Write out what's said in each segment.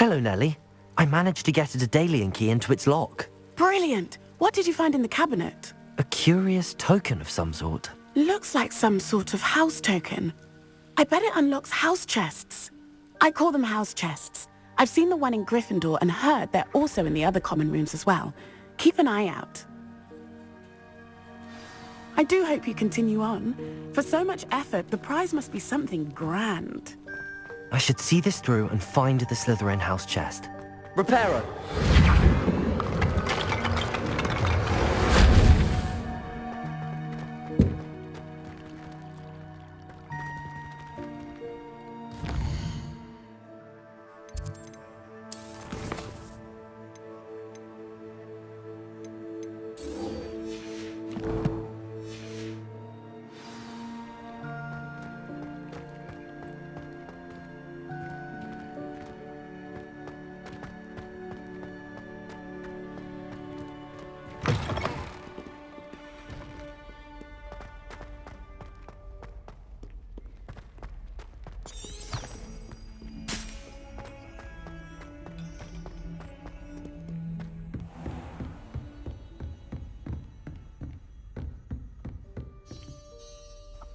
Hello, Nellie. I managed to get a Daedalian key into its lock. Brilliant! What did you find in the cabinet? A curious token of some sort. Looks like some sort of house token. I bet it unlocks house chests. I call them house chests. I've seen the one in Gryffindor and heard they're also in the other common rooms as well. Keep an eye out. I do hope you continue on. For so much effort, the prize must be something grand. I should see this through and find the Slytherin house chest. Reparo!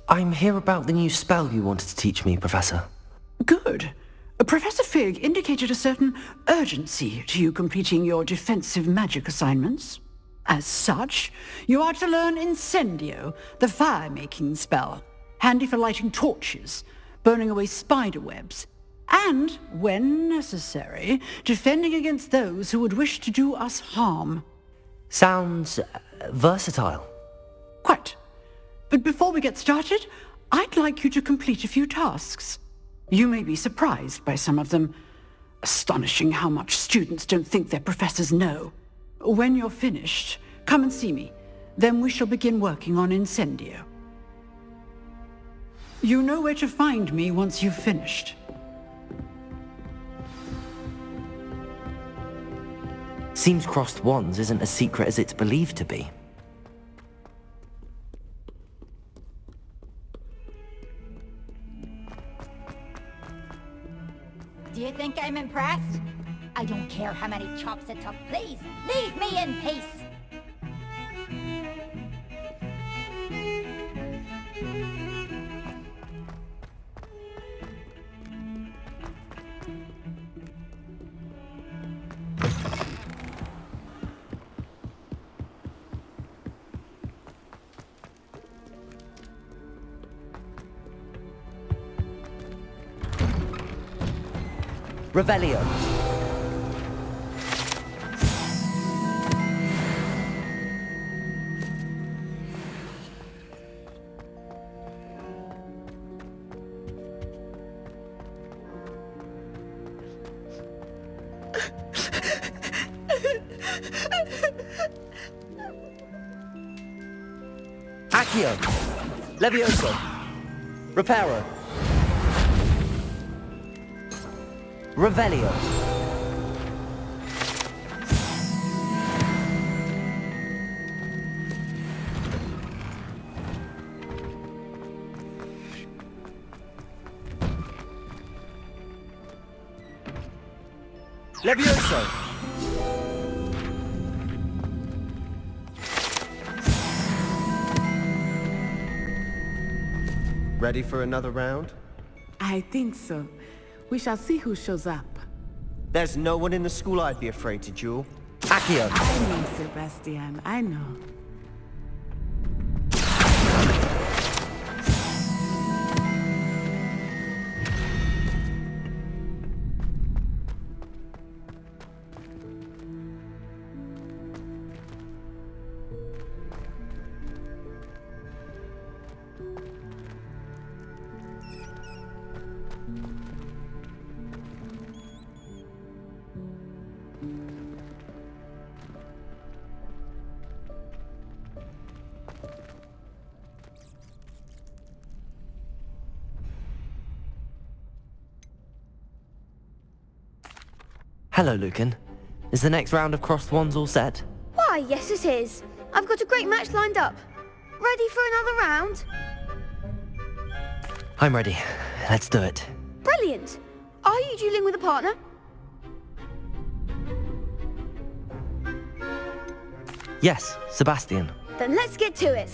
I'm here about the new spell you wanted to teach me, Professor. Good. Professor Fig indicated a certain urgency to you completing your defensive magic assignments. As such, you are to learn Incendio, the fire-making spell, handy for lighting torches, burning away spider webs, and, when necessary, defending against those who would wish to do us harm. Sounds versatile. Quite. But before we get started, I'd like you to complete a few tasks. You may be surprised by some of them. Astonishing how much students don't think their professors know. When you're finished, come and see me. Then we shall begin working on Incendio. You know where to find me once you've finished. Seems crossed wands isn't as secret as it's believed to be. Do you think I'm impressed? I don't care how many chops it took. Please, leave me in peace. Revelio. Accio. Levioso. Reparo. Revelio. Levioso. Ready for another round? I think so. We shall see who shows up. There's no one in the school I'd be afraid to duel. Accio. I know, Sebastian. I know. Hello, Lucan. Is the next round of crossed wands all set? Why, yes it is. I've got a great match lined up. Ready for another round? I'm ready. Let's do it. Brilliant. Are you dueling with a partner? Yes, Sebastian. Then let's get to it.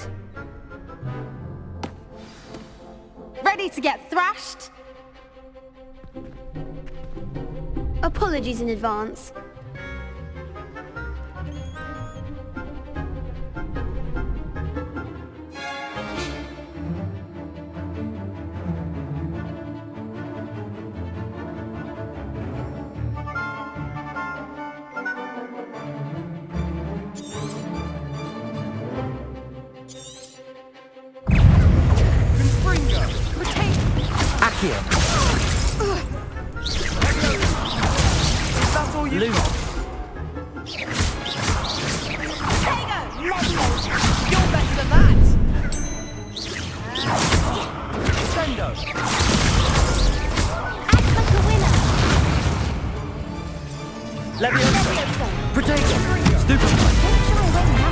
Ready to get thrashed? Apologies in advance. Accio. That's all you Luke. got? You're better than that! Sendo! Act like a winner. Leviosa. Protego. Stupefy. Don't shy away now.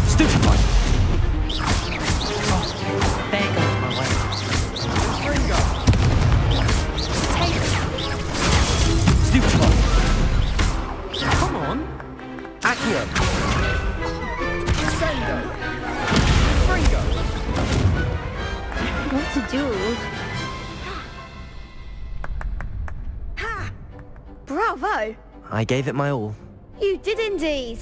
Stupefy. There goes my way. Stupefy. Come on. Accio. Sendo! Fringo! What a duel. Bravo! I gave it my all. You did indeed.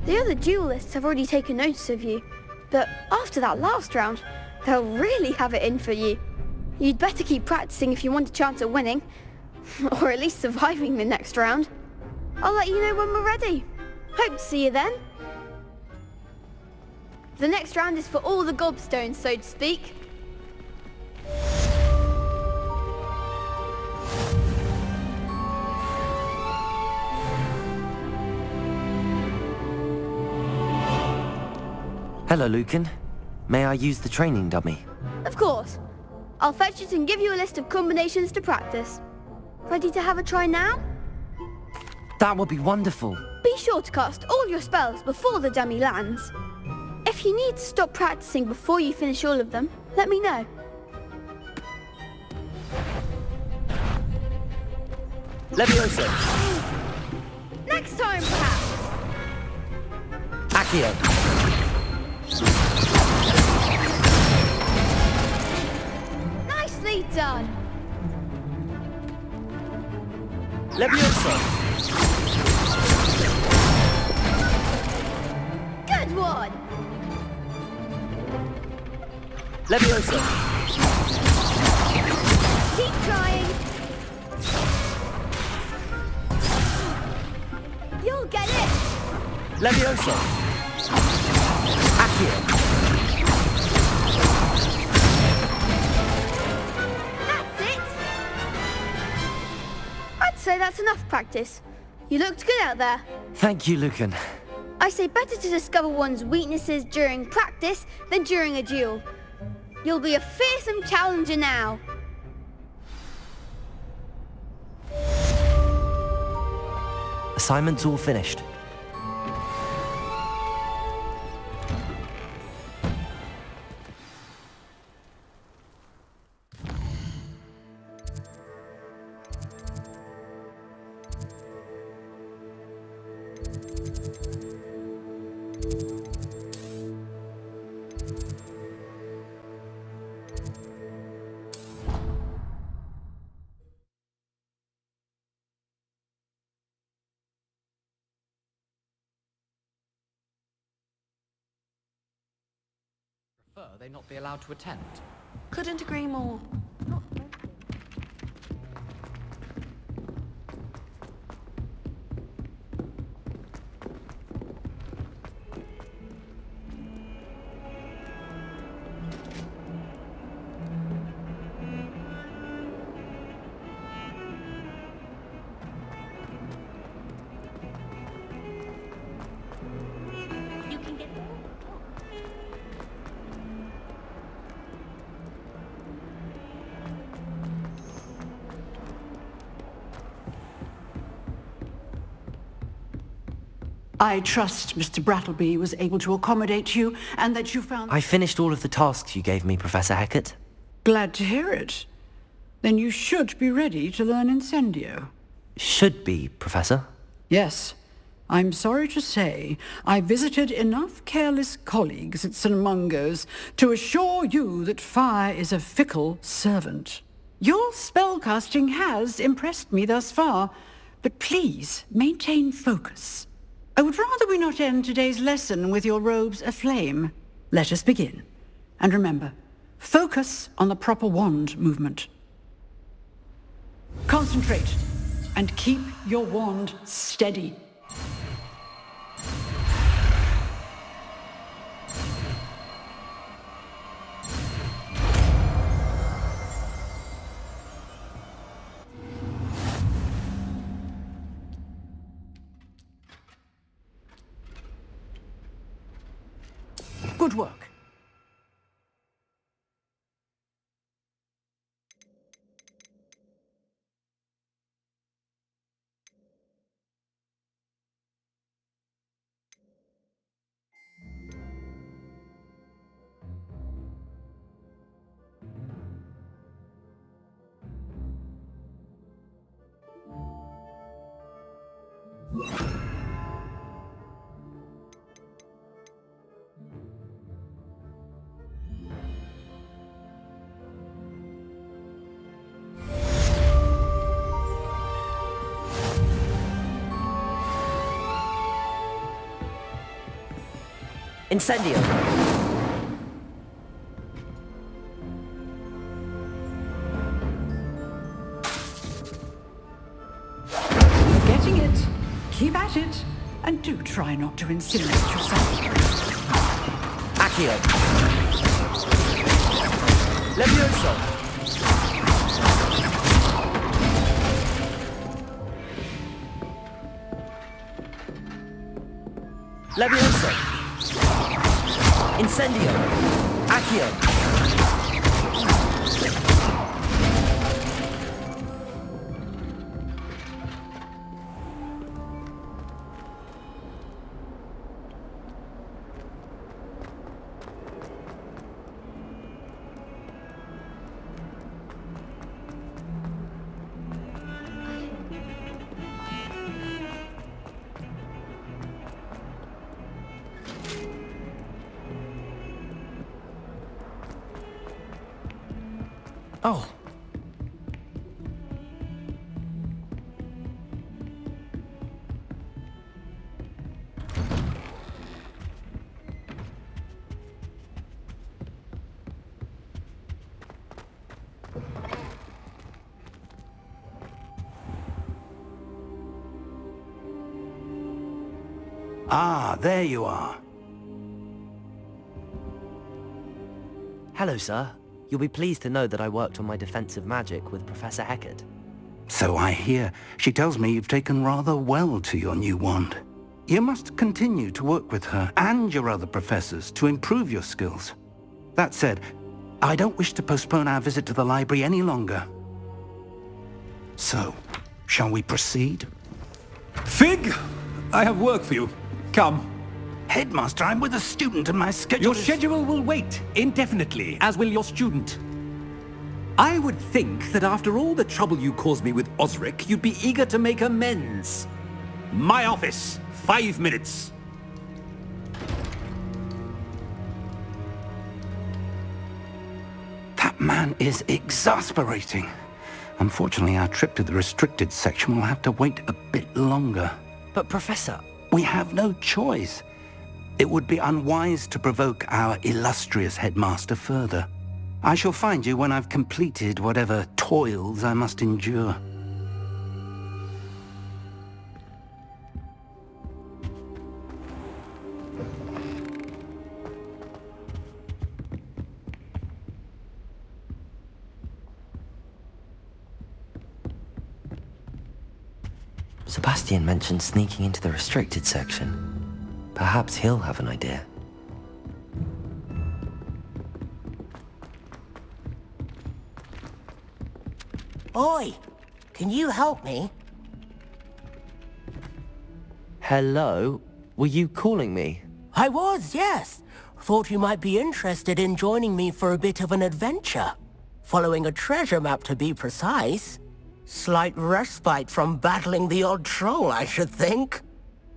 The other duelists have already taken notice of you, but after that last round, they'll really have it in for you. You'd better keep practicing if you want a chance at winning, or at least surviving the next round. I'll let you know when we're ready. Hope to see you then. The next round is for all the gobstones, so to speak. Hello, Lucan. May I use the training dummy? Of course. I'll fetch it and give you a list of combinations to practice. Ready to have a try now? That would be wonderful. Be sure to cast all your spells before the dummy lands. If you need to stop practicing before you finish all of them, let me know. Leviosa. Next time, perhaps. Accio. Nicely done. Leviosa. Good one. Leviosa. Keep trying. You'll get it. Leviosa. Accio. That's it. I'd say that's enough practice. You looked good out there. Thank you, Lucan. I say better to discover one's weaknesses during practice than during a duel. You'll be a fearsome challenger now. Assignment's all finished. They not be allowed to attend. Couldn't agree more. You can get I trust Mr. Brattleby was able to accommodate you and that you found... I finished all of the tasks you gave me, Professor Hecat. Glad to hear it. Then you should be ready to learn Incendio. Should be, Professor. Yes. I'm sorry to say, I visited enough careless colleagues at St. Mungo's to assure you that fire is a fickle servant. Your spellcasting has impressed me thus far, but please maintain focus. I would rather we not end today's lesson with your robes aflame. Let us begin. And remember, focus on the proper wand movement. Concentrate, and keep your wand steady. Good work. Incendio! Getting it. Keep at it. And do try not to incinerate yourself. Accio! Levioso! Levioso! Incendio! Accio! Oh. Ah, there you are. Hello, sir. You'll be pleased to know that I worked on my defensive magic with Professor Hecat. So I hear. She tells me you've taken rather well to your new wand. You must continue to work with her and your other professors to improve your skills. That said, I don't wish to postpone our visit to the library any longer. So, shall we proceed? Fig! I have work for you. Come. Headmaster, I'm with a student and my schedule Your schedule will wait indefinitely, as will your student. I would think that after all the trouble you caused me with Osric, you'd be eager to make amends. My office, 5 minutes. That man is exasperating. Unfortunately, our trip to the restricted section will have to wait a bit longer. But Professor... We have no choice. It would be unwise to provoke our illustrious headmaster further. I shall find you when I've completed whatever toils I must endure. Sebastian mentioned sneaking into the restricted section. Perhaps he'll have an idea. Oi! Can you help me? Hello? were you calling me? I was, yes. Thought you might be interested in joining me for a bit of an adventure. Following a treasure map, to be precise. Slight respite from battling the odd troll, I should think.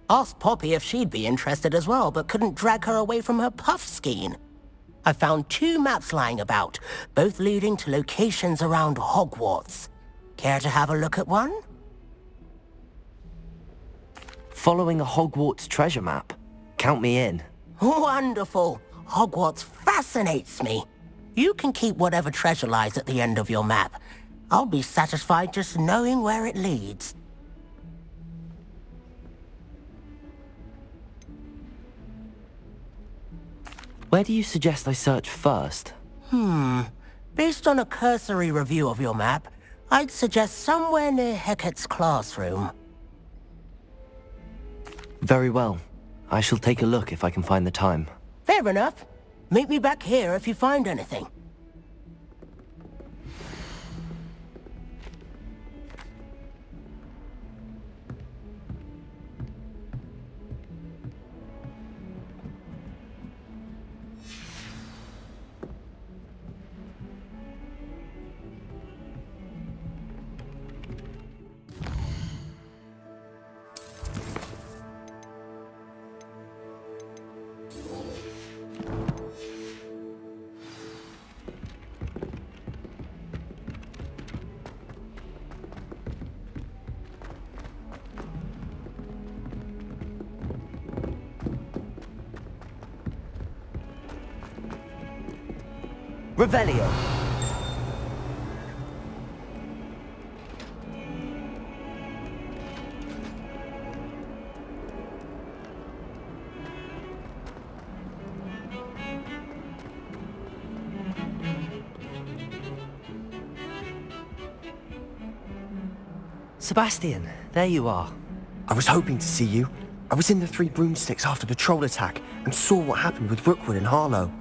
Asked Poppy if she'd be interested as well, but couldn't drag her away from her puff skein. I found 2 maps lying about, both leading to locations around Hogwarts. Care to have a look at one? Following a Hogwarts treasure map? Count me in. Wonderful. Hogwarts fascinates me. You can keep whatever treasure lies at the end of your map. I'll be satisfied just knowing where it leads. Where do you suggest I search first? Based on a cursory review of your map, I'd suggest somewhere near Hecat's classroom. Very well. I shall take a look if I can find the time. Fair enough. Meet me back here if you find anything. Revelio! Sebastian, there you are. I was hoping to see you. I was in the 3 broomsticks after the troll attack and saw what happened with Rookwood and Harlow.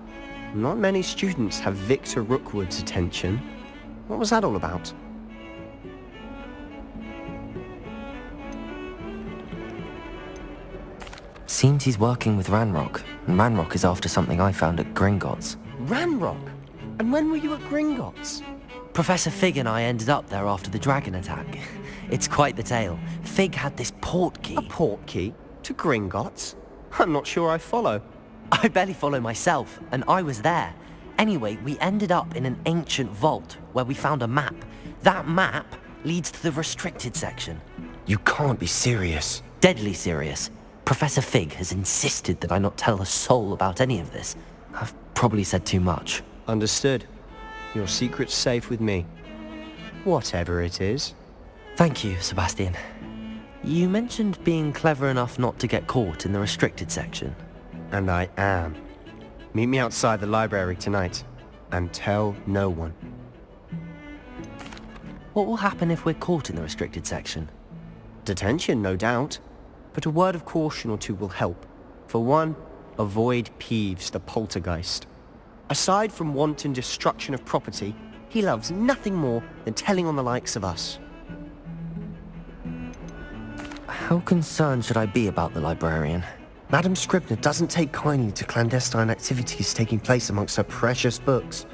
Not many students have Victor Rookwood's attention. What was that all about? Seems he's working with Ranrock, and Ranrock is after something I found at Gringotts. Ranrock? And when were you at Gringotts? Professor Fig and I ended up there after the dragon attack. It's quite the tale. Fig had this port key. A port key? To Gringotts? I'm not sure I follow. I barely follow myself, and I was there. Anyway, we ended up in an ancient vault where we found a map. That map leads to the restricted section. You can't be serious. Deadly serious. Professor Fig has insisted that I not tell a soul about any of this. I've probably said too much. Understood. Your secret's safe with me. Whatever it is. Thank you, Sebastian. You mentioned being clever enough not to get caught in the restricted section. And I am. Meet me outside the library tonight, and tell no one. What will happen if we're caught in the restricted section? Detention, no doubt. But a word of caution or two will help. For one, avoid Peeves, the poltergeist. Aside from wanton destruction of property, he loves nothing more than telling on the likes of us. How concerned should I be about the librarian? Madam Scribner doesn't take kindly to clandestine activities taking place amongst her precious books,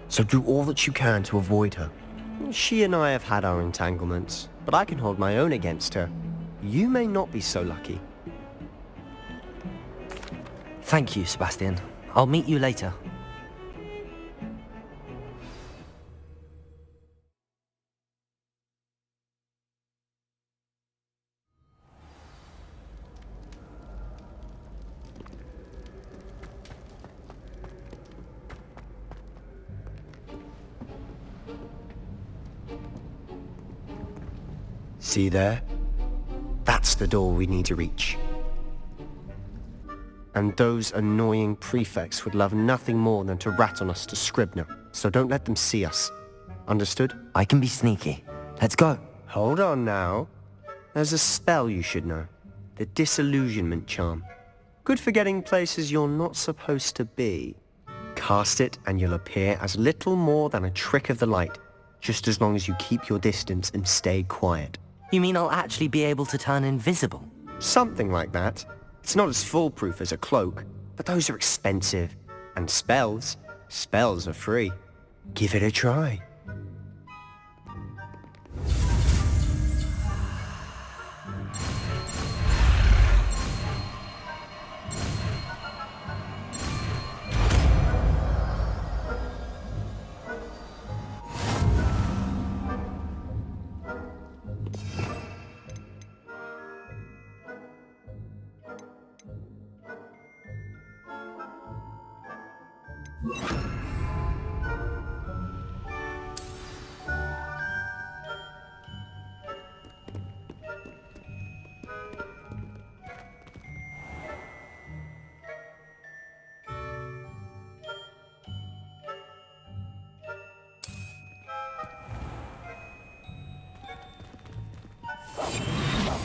so do all that you can to avoid her. She and I have had our entanglements, but I can hold my own against her. You may not be so lucky. Thank you, Sebastian. I'll meet you later. See there? That's the door we need to reach. And those annoying prefects would love nothing more than to rat on us to Scribner, so don't let them see us. Understood? I can be sneaky. Let's go. Hold on now. There's a spell you should know. The disillusionment charm. Good for getting places you're not supposed to be. Cast it and you'll appear as little more than a trick of the light, just as long as you keep your distance and stay quiet. You mean I'll actually be able to turn invisible? Something like that. It's not as foolproof as a cloak, but those are expensive. And spells are free. Give it a try.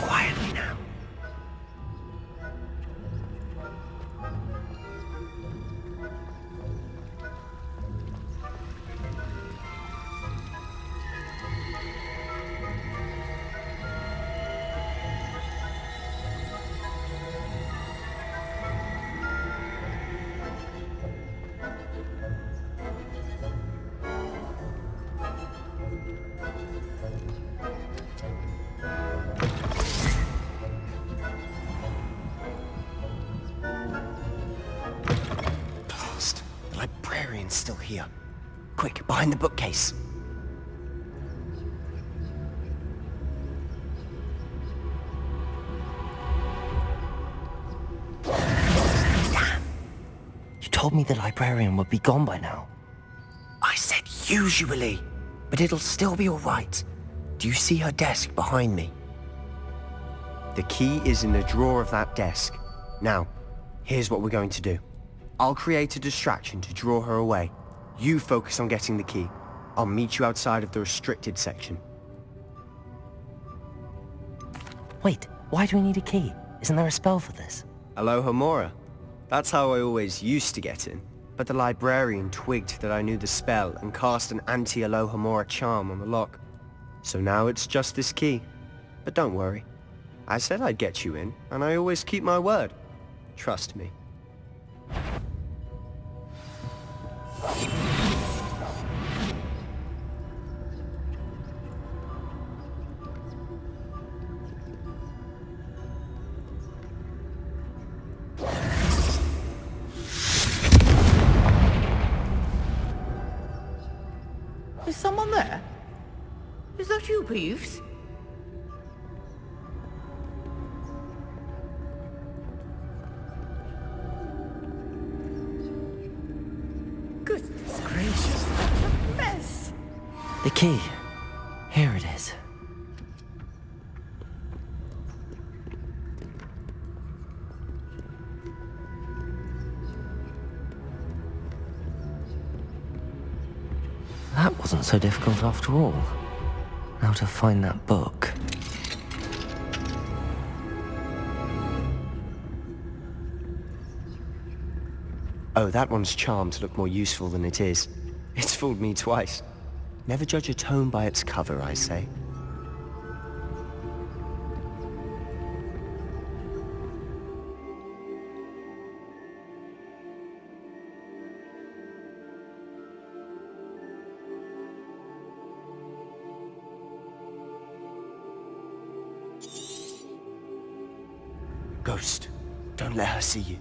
Quietly now. The librarian's still here. Quick, behind the bookcase. Damn! You told me the librarian would be gone by now. I said usually, but it'll still be all right. Do you see her desk behind me? The key is in the drawer of that desk. Now, here's what we're going to do. I'll create a distraction to draw her away. You focus on getting the key. I'll meet you outside of the restricted section. Wait, why do we need a key? Isn't there a spell for this? Alohomora. That's how I always used to get in. But the librarian twigged that I knew the spell and cast an anti-Alohomora charm on the lock. So now it's just this key. But don't worry. I said I'd get you in, and I always keep my word. Trust me. Is someone there? Is that you, Peeves? Goodness gracious, what a mess! The key. Here it is. That wasn't so difficult after all. Now to find that book. Oh, that one's charmed to look more useful than it is. It's fooled me twice. Never judge a tome by its cover, I say. Ghost, don't let her see you.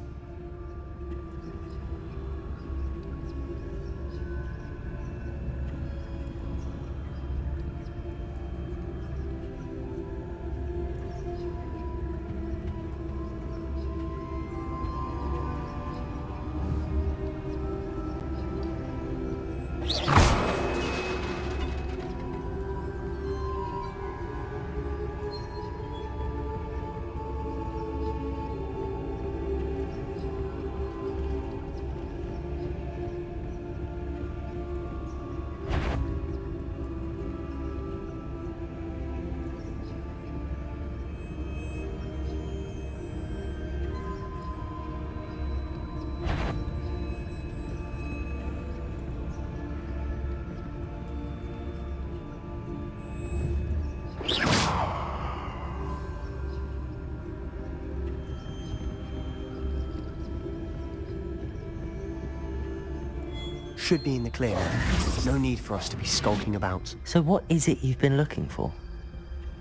should be in the clear now. No need for us to be skulking about. So what is it you've been looking for?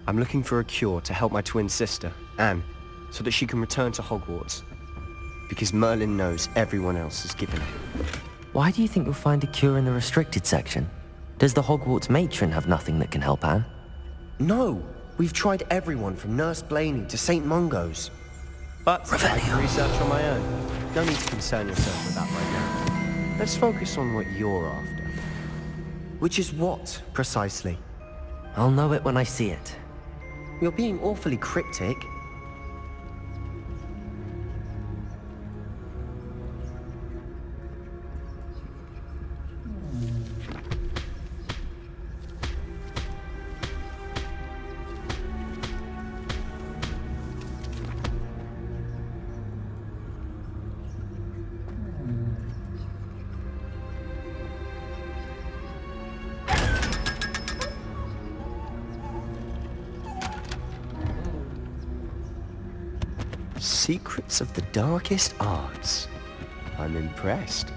I'm looking for a cure to help my twin sister, Anne, so that she can return to Hogwarts. Because Merlin knows everyone else has given up. Why do you think you'll find a cure in the restricted section? Does the Hogwarts matron have nothing that can help Anne? No! We've tried everyone from Nurse Blaney to St. Mungo's. But I can research on my own. No need to concern yourself with that right now. Let's focus on what you're after. Which is what, precisely? I'll know it when I see it. You're being awfully cryptic. Secrets of the darkest arts. I'm impressed.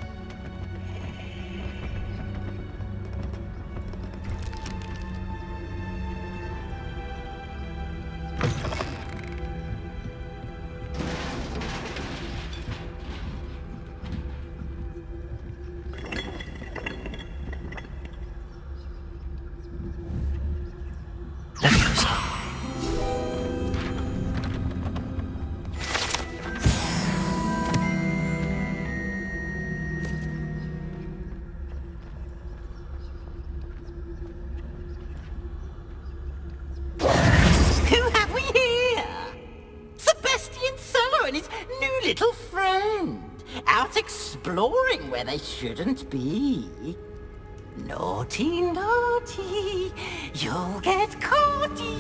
Little friend, out exploring where they shouldn't be. Naughty, naughty, you'll get caughty.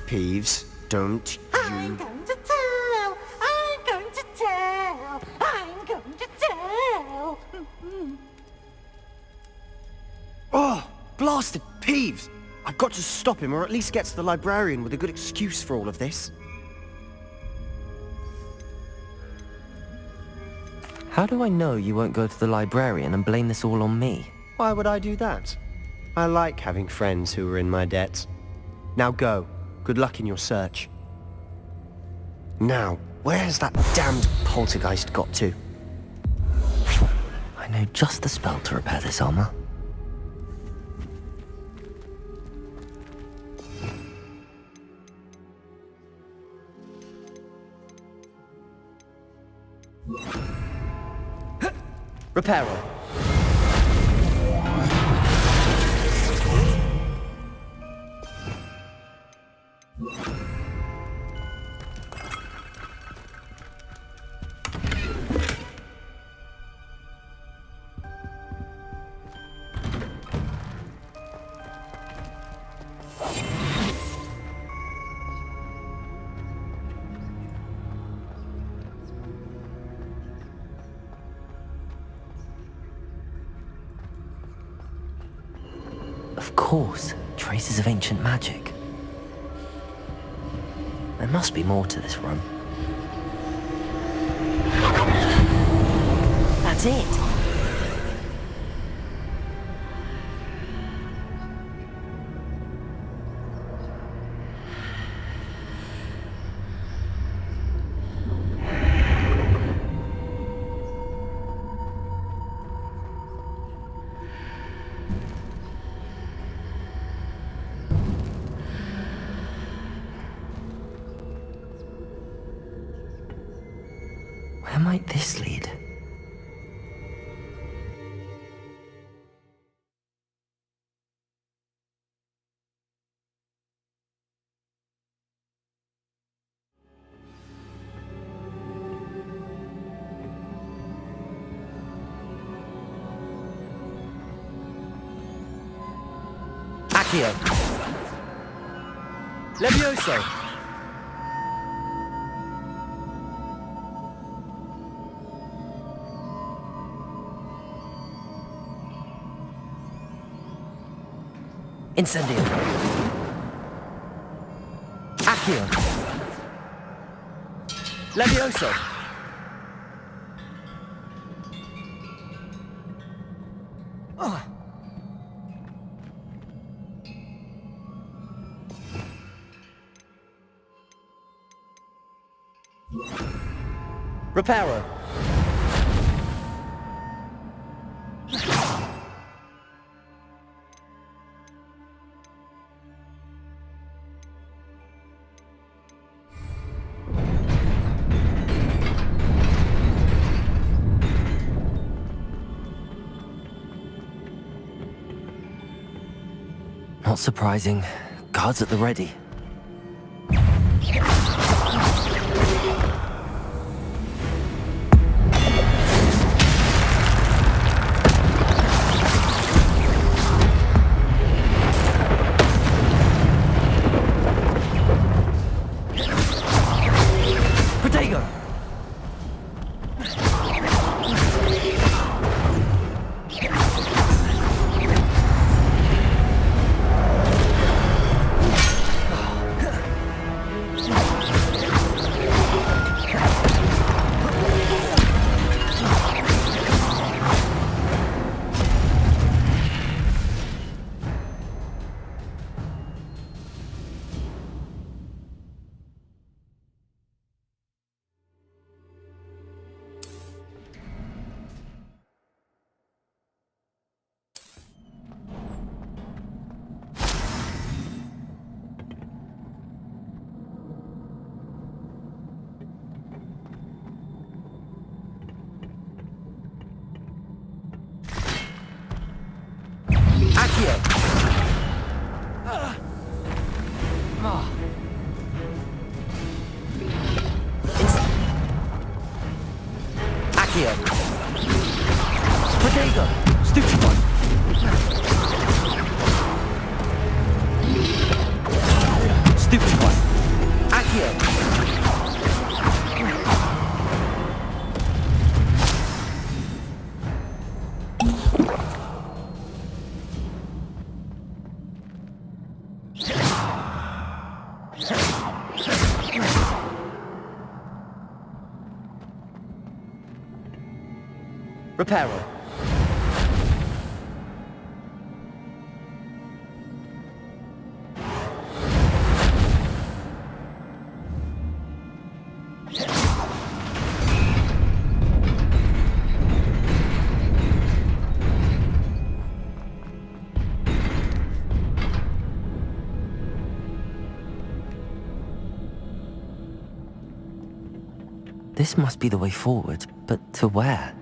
Peeves, don't I'm going to tell, I'm going to tell, I'm going to tell. Oh, blasted Peeves! I've got to stop him, or at least get to the librarian with a good excuse for all of this. How do I know you won't go to the librarian and blame this all on me? Why would I do that? I like having friends who are in my debt. Now go. Good luck in your search. Now, where's that damned poltergeist got to? I know just the spell to repair this armor. Reparo. Of course, traces of ancient magic. There must be more to this room. That's it! Where might this lead? Accio. Levioso. Incendio. Accio. Levioso. Reparo. Not surprising. Guards at the ready. Reparo. This must be the way forward, but to where?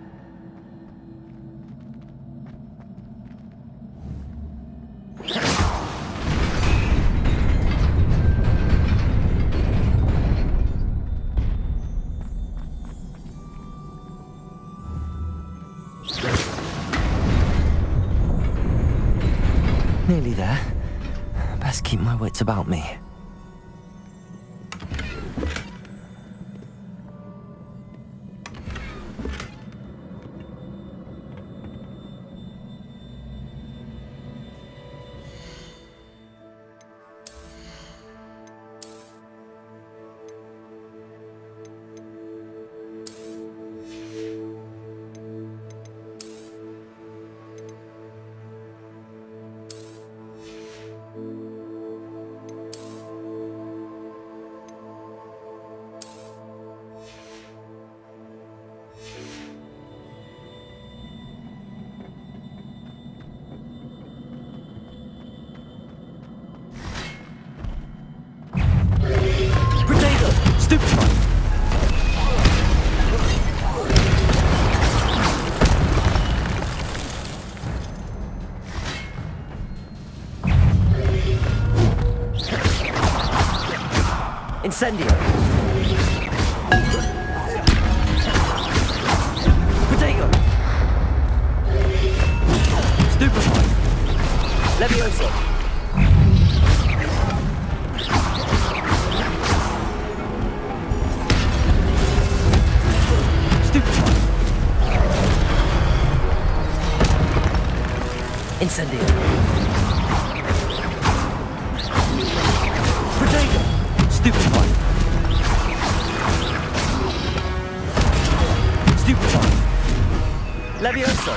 Nearly there. Best keep my wits about me. Incendio. Potato. Stupefy. Levioso. Stupefy. Incendio. Potato. Stupefy. Stupefy. Levioso.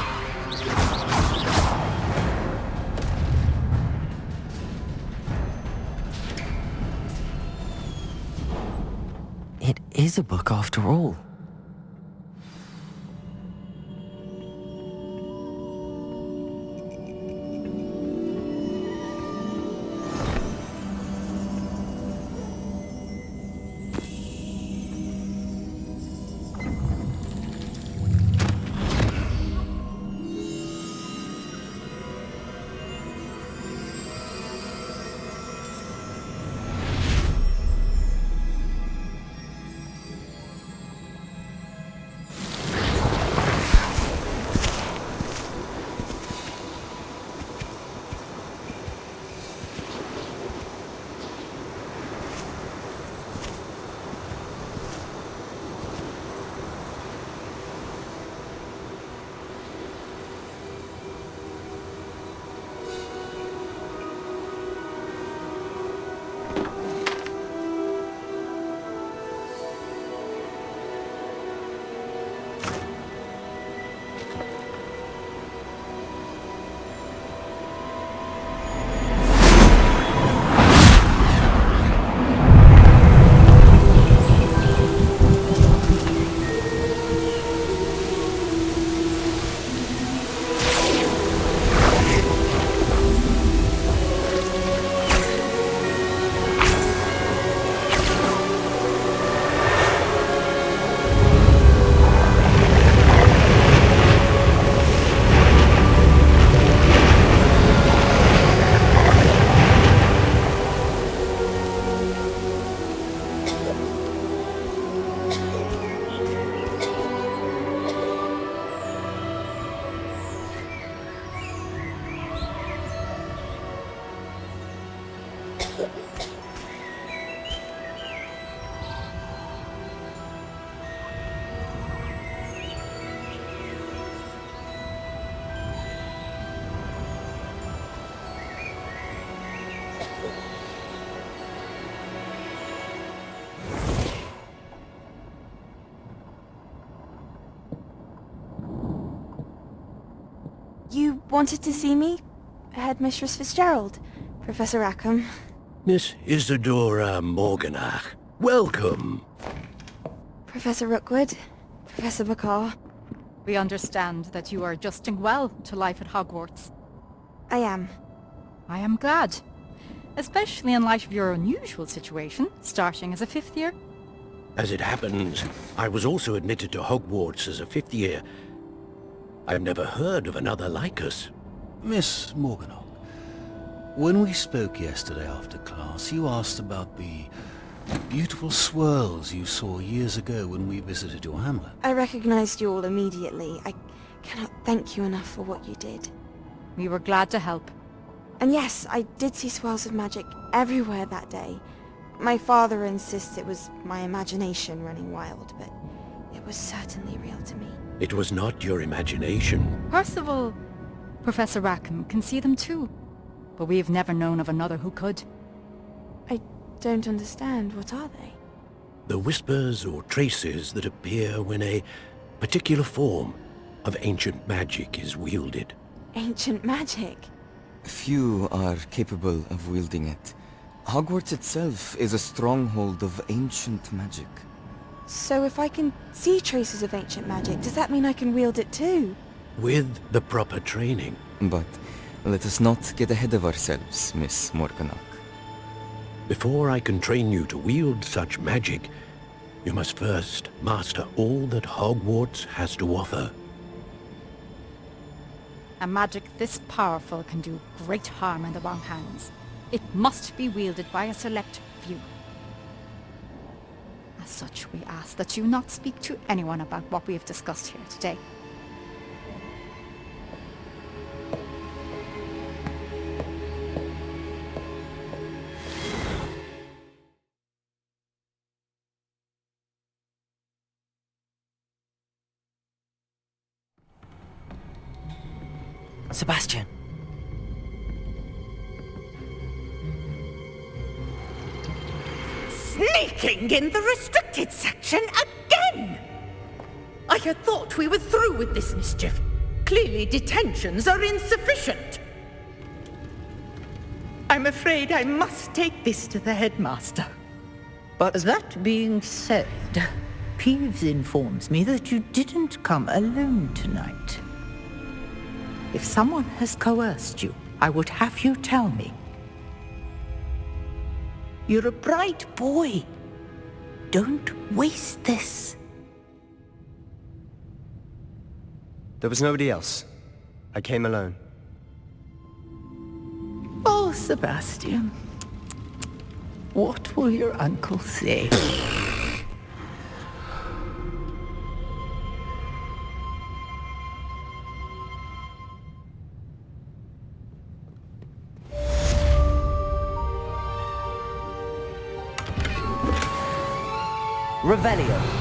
is a book after all. You wanted to see me? Headmistress Fitzgerald? Professor Rackham? Miss Isadora Morganach, welcome. Professor Rookwood? Professor Bakar? We understand that you are adjusting well to life at Hogwarts. I am. I am glad. Especially in light of your unusual situation, starting as a 5th year. As it happens, I was also admitted to Hogwarts as a 5th year. I've never heard of another like us. Miss Morganach, when we spoke yesterday after class, you asked about the beautiful swirls you saw years ago when we visited your hamlet. I recognized you all immediately. I cannot thank you enough for what you did. We were glad to help. And yes, I did see swirls of magic everywhere that day. My father insists it was my imagination running wild, but it was certainly real to me. It was not your imagination. Percival, Professor Rackham can see them too, but we have never known of another who could. I don't understand. What are they? The whispers or traces that appear when a particular form of ancient magic is wielded. Ancient magic? Few are capable of wielding it. Hogwarts itself is a stronghold of ancient magic. So if I can see traces of ancient magic, does that mean I can wield it too? With the proper training. But let us not get ahead of ourselves, Miss Morganach. Before I can train you to wield such magic, you must first master all that Hogwarts has to offer. A magic this powerful can do great harm in the wrong hands. It must be wielded by a select few. As such, we ask that you not speak to anyone about what we have discussed here today. Sebastian. Sneaking in the restricted section again! I had thought we were through with this mischief. Clearly detentions are insufficient. I'm afraid I must take this to the headmaster. But that being said, Peeves informs me that you didn't come alone tonight. If someone has coerced you, I would have you tell me. You're a bright boy. Don't waste this. there was nobody else. I came alone. Oh, Sebastian. What will your uncle say? Revelio.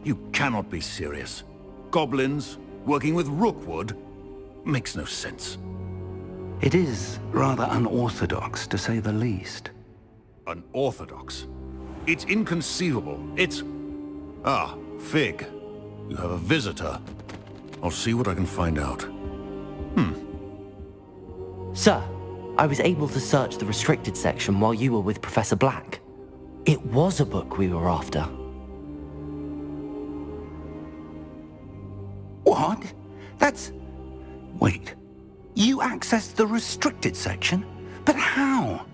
You cannot be serious. Goblins, working with rookwood? Makes no sense. It is rather unorthodox, to say the least. Unorthodox? It's inconceivable. It's... Ah, Fig. You have a visitor. I'll see what I can find out. Sir, I was able to search the restricted section while you were with Professor Black. It was a book we were after. What? That's... Wait. You accessed the restricted section? But how?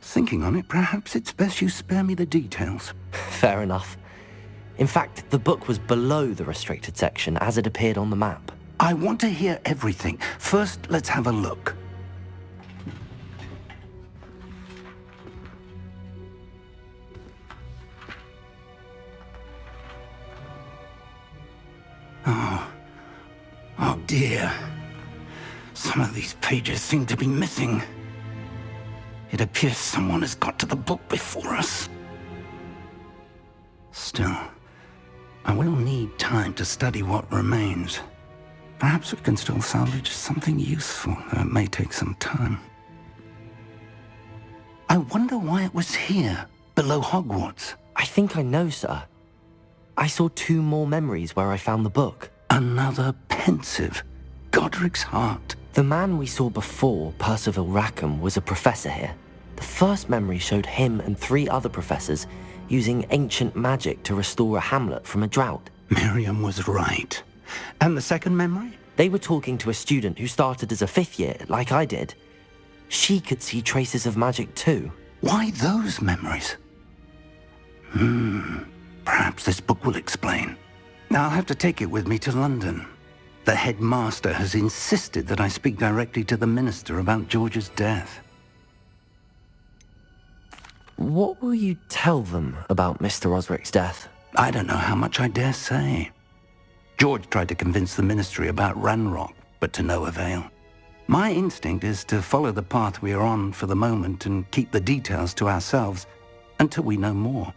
Thinking on it, perhaps it's best you spare me the details. Fair enough. In fact, the book was below the restricted section as it appeared on the map. I want to hear everything. First, let's have a look. Oh dear. Some of these pages seem to be missing. It appears someone has got to the book before us. Still, I will need time to study what remains. Perhaps we can still salvage something useful, though it may take some time. I wonder why it was here, below Hogwarts. I think I know, sir. I saw 2 more memories where I found the book. Another pensive. Godric's heart. The man we saw before, Percival Rackham, was a professor here. The first memory showed him and 3 other professors using ancient magic to restore a hamlet from a drought. Miriam was right. And the second memory? They were talking to a student who started as a 5th year, like I did. She could see traces of magic too. Why those memories? Perhaps this book will explain. I'll have to take it with me to London. The headmaster has insisted that I speak directly to the minister about George's death. What will you tell them about Mr. Osric's death? I don't know how much I dare say. George tried to convince the ministry about Ranrock, but to no avail. My instinct is to follow the path we are on for the moment and keep the details to ourselves until we know more.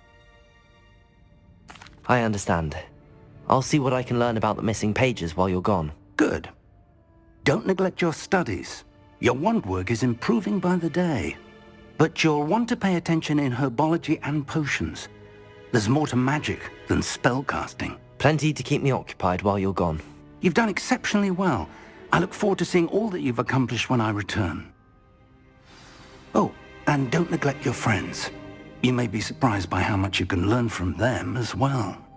I understand. I'll see what I can learn about the missing pages while you're gone. Good. Don't neglect your studies. Your wand work is improving by the day. But you'll want to pay attention in herbology and potions. There's more to magic than spellcasting. Plenty to keep me occupied while you're gone. You've done exceptionally well. I look forward to seeing all that you've accomplished when I return. Oh, and don't neglect your friends. You may be surprised by how much you can learn from them as well.